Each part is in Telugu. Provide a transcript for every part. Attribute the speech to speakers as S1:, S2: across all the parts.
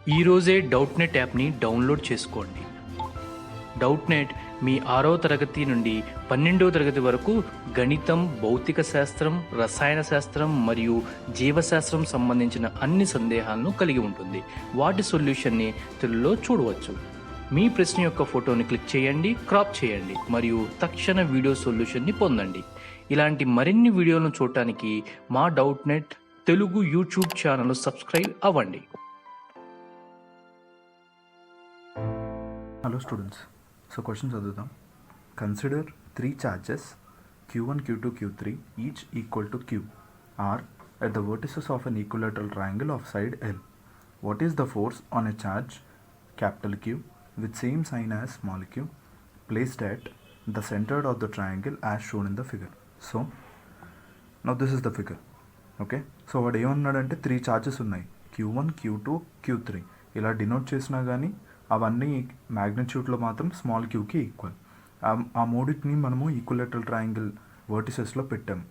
S1: ఈరోజే డౌట్నెట్ యాప్ని డౌన్లోడ్ చేసుకోండి. డౌట్నెట్ మీ 6వ తరగతి నుండి 12వ తరగతి వరకు గణితం, భౌతిక శాస్త్రం, రసాయన శాస్త్రం మరియు జీవశాస్త్రం సంబంధించిన అన్ని సందేహాలను కలిగి ఉంటుంది. వాటి సొల్యూషన్ని తెలుగులో చూడవచ్చు. మీ ప్రశ్న యొక్క ఫోటోని క్లిక్ చేయండి, క్రాప్ చేయండి మరియు తక్షణ వీడియో సొల్యూషన్ని పొందండి. ఇలాంటి మరిన్ని వీడియోలను చూడటానికి మా Doubtnut Telugu YouTube channel subscribe అవ్వండి.
S2: Hello students, so question చదువుదాం. Consider three charges Q1, Q2, Q3 each equal to Q are at the vertices of an equilateral triangle of side L. What is the force on a charge capital Q with same sign as small q placed at the center of the triangle as shown in the figure? So now this is the figure. Okay, so వాడు ఏమన్నాడంటే త్రీ చార్జెస్ ఉన్నాయి, Q1, Q2, Q3. ఇలా డినోట్ చేసినా కానీ అవన్నీ మ్యాగ్నిట్యూడ్లో మాత్రం స్మాల్ క్యూకి ఈక్వల్. ఆ మూడింటిని మనము ఈక్వలేటరల్ ట్రయాంగిల్ వర్టిసెస్లో పెట్టాము.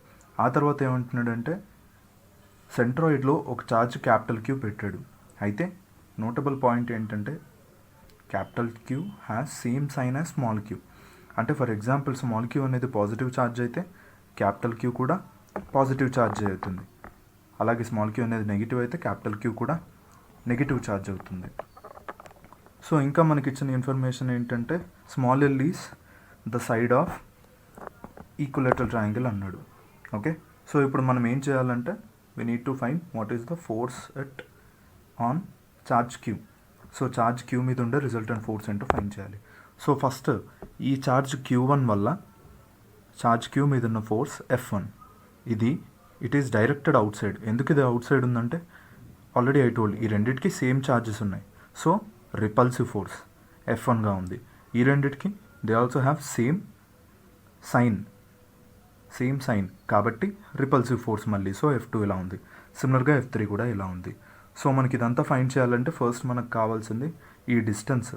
S2: ఆ తర్వాత ఏమంటున్నాడంటే సెంట్రాయిడ్లో ఒక ఛార్జ్ క్యాపిటల్ క్యూ పెట్టాడు. అయితే నోటబుల్ పాయింట్ ఏంటంటే capital Q has same sign as small Q. అంటే ఫర్ ఎగ్జాంపుల్ స్మాల్ క్యూ అనేది పాజిటివ్ ఛార్జ్ అయితే క్యాపిటల్ క్యూ కూడా పాజిటివ్ ఛార్జ్ అవుతుంది. అలాగే స్మాల్ క్యూ అనేది నెగిటివ్ అయితే క్యాపిటల్ క్యూ కూడా నెగిటివ్ ఛార్జ్ అవుతుంది. సో ఇంకా మనకి ఇచ్చిన ఇన్ఫర్మేషన్ ఏంటంటే small L is the side of equilateral triangle అన్నాడు. ఓకే, సో ఇప్పుడు మనం ఏం చేయాలంటే we need to find what is the force at on charge Q. So charge Q మీద ఉండే రిజల్టెంట్ ఫోర్స్ ఏంటో ఫైండ్ చేయాలి. సో ఫస్ట్ ఈ ఛార్జ్ Q1 వల్ల ఛార్జ్ క్యూ మీద ఉన్న force F1. It is directed outside. ఎందుకు ఇది అవుట్ సైడ్ ఉందంటే ఆల్రెడీ ఐ టోల్డ్ ఈ రెండింటికి సేమ్ ఛార్జెస్ ఉన్నాయి. సో రిపల్సివ్ ఫోర్స్ F1గా ఉంది. ఈ రెండిటికి they also have same sign కాబట్టి రిపల్సివ్ ఫోర్స్ మళ్ళీ. సో F2 ఇలా ఉంది. సిమిలర్గా F3 కూడా ఇలా ఉంది. సో మనకి ఇదంతా ఫైండ్ చేయాలంటే ఫస్ట్ మనకు కావాల్సింది ఈ డిస్టెన్స్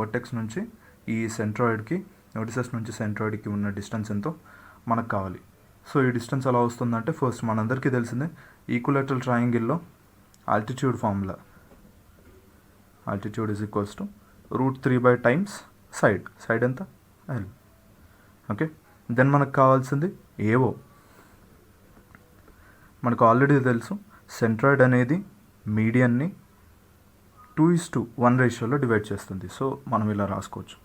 S2: వర్టెక్స్ నుంచి ఈ సెంట్రాయిడ్కి, వర్టిసెస్ నుంచి సెంట్రాయిడ్కి ఉన్న డిస్టెన్స్ ఎంతో మనకు కావాలి. సో ఈ డిస్టెన్స్ ఎలా వస్తుందంటే ఫస్ట్ మనందరికీ తెలిసిందే ఈక్వలేటరల్ ట్రయాంగిల్లో altitude formula. Altitude is equals to √3 times side ఎంత L. ఓకే, దెన్ మనకు కావాల్సింది ఏవో. మనకు ఆల్రెడీ తెలుసు సెంట్రాయిడ్ అనేది మీడియన్ని 2:1 రేషియోలో డివైడ్ చేస్తుంది. సో మనం ఇలా రాసుకోవచ్చు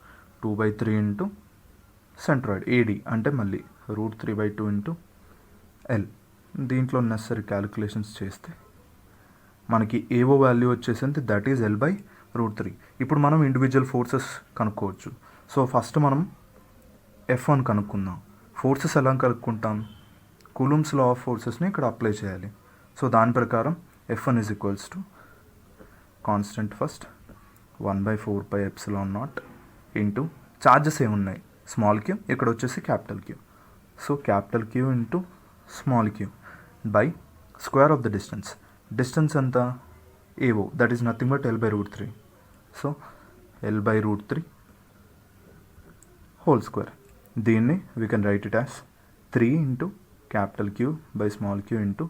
S2: 2/3 ఇంటూ సెంట్రాయిడ్ AD అంటే మళ్ళీ √3/2 ఇంటూ L. దీంట్లో నెసరీ క్యాలిక్యులేషన్స్ చేస్తే మనకి ఏవో వాల్యూ వచ్చేసింది, దట్ ఈజ్ L/√3. ఇప్పుడు మనం ఇండివిజువల్ ఫోర్సెస్ కనుక్కోవచ్చు. సో ఫస్ట్ మనం F1 కనుక్కుందాం. ఫోర్సెస్ ఎలా కనుక్కుంటాం? కూలుమ్స్ లా ఆఫ్ ఫోర్సెస్ని ఇక్కడ అప్లై చేయాలి. సో దాని ప్రకారం F1 is equals to constant first 1/4πε0 into charges ఏమున్నాయి స్మాల్ క్యూ, ఇక్కడ వచ్చేసి capital Q. So capital Q into small Q by square of the distance ఎంత ఏవో, that is nothing but L/√3. So L/√3 whole square. దీన్ని we can write it as 3 into capital Q by small Q into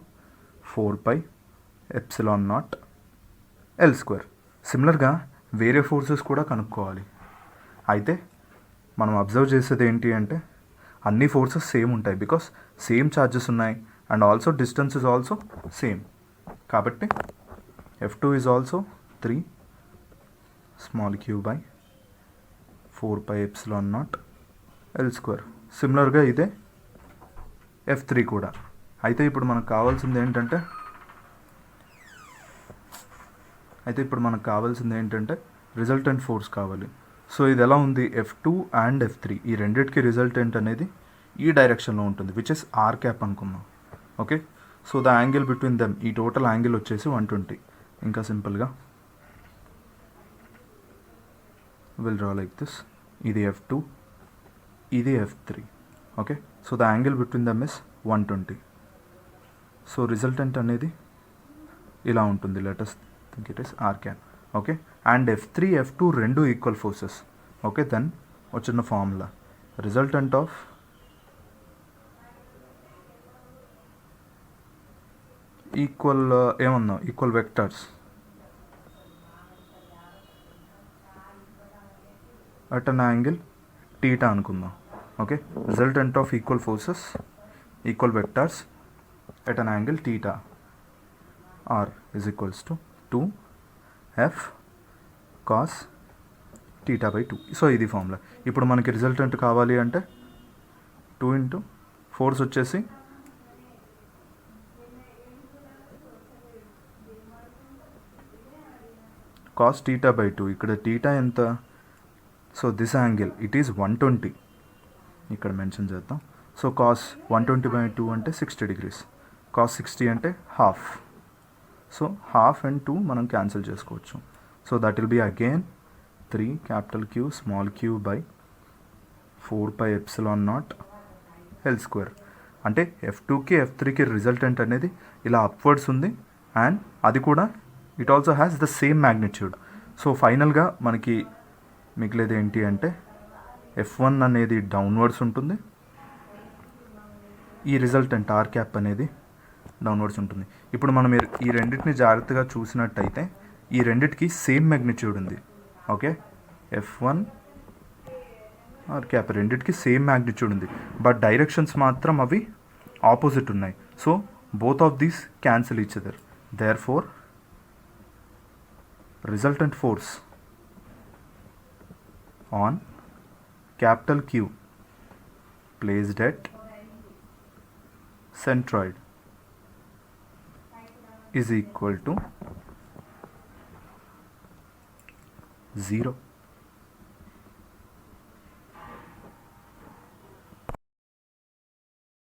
S2: 4πε0 L². సిమిలర్గా వేరే ఫోర్సెస్ కూడా కనుక్కోవాలి. అయితే మనం అబ్జర్వ్ చేసేది ఏంటి అంటే అన్ని ఫోర్సెస్ సేమ్ ఉంటాయి, బికాస్ సేమ్ ఛార్జెస్ ఉన్నాయి and also distance is also same. కాబట్టి F2 is also 3 small Q by 4πε0 L². సిమిలర్గా ఇదే F3 కూడా. అయితే ఇప్పుడు మనకు కావాల్సింది ఏంటంటే రిజల్టెంట్ ఫోర్స్ కావాలి. సో ఇది ఎలా ఉంది, F2 అండ్ F3 ఈ రెండింటికి రిజల్టెంట్ అనేది ఈ డైరెక్షన్లో ఉంటుంది, విచ్ ఇస్ R క్యాప్ అనుకుందాం. Okay, so the angle between them, ఈ టోటల్ యాంగిల్ వచ్చేసి 120. ఇంకా సింపుల్గా విల్ డ్రా లైక్ దిస్. ఇది F2, ఇది F3. Okay, so the angle between them is 120. So resultant అనేది ఇలా ఉంటుంది. Let us think it is R cap. Okay, and F3, F2 రెండు ఈక్వల్ ఫోర్సెస్. ఓకే, దెన్ వచ్చిన formula resultant of equal vectors at an angle theta అనుకుందాం. Okay, resultant of equal forces equal vectors at an angle theta r is equals to 2f cos theta by 2. So ఇది ఫార్ములా. ఇప్పుడు మనకి రిజల్టెంట్ కావాలి అంటే 2 ఇంటూ ఫోర్స్ వచ్చేసి కాస్ టీటా బై 2. ఇక్కడ టీటా ఎంత? So this angle it is 120, ఇక్కడ మెన్షన్ చేద్దాం. సో కాస్ 120 బై 2 అంటే 60 degrees, కాస్ 60 అంటే హాఫ్. సో హాఫ్ అండ్ 2 మనం క్యాన్సిల్ చేసుకోవచ్చు. So that will be again 3 capital Q small Q by 4 pi epsilon not L square. అంటే F2కి F3కి రిజల్టెంట్ అనేది ఇలా అప్వర్డ్స్ ఉంది, అండ్ అది కూడా it also has the same magnitude. So ఫైనల్గా మనకి మిగిలేది ఏంటి అంటే F1 అనేది డౌన్వర్డ్స్ ఉంటుంది, ఈ రిజల్టెంట్ ఆర్ క్యాప్ అనేది డౌన్వర్డ్స్ ఉంటుంది. ఇప్పుడు మనం ఈ రెండింటిని జాగ్రత్తగా చూసినట్టయితే ఈ రెండింటికి సేమ్ మ్యాగ్నిట్యూడ్ ఉంది. ఓకే, F1 ఆర్ క్యాప్ రెండింటికి సేమ్ మ్యాగ్నిట్యూడ్ ఉంది, బట్ డైరెక్షన్స్ మాత్రం అవి ఆపోజిట్ ఉన్నాయి. So both of these cancel each other. Therefore resultant force on capital Q placed at centroid is equal to 0.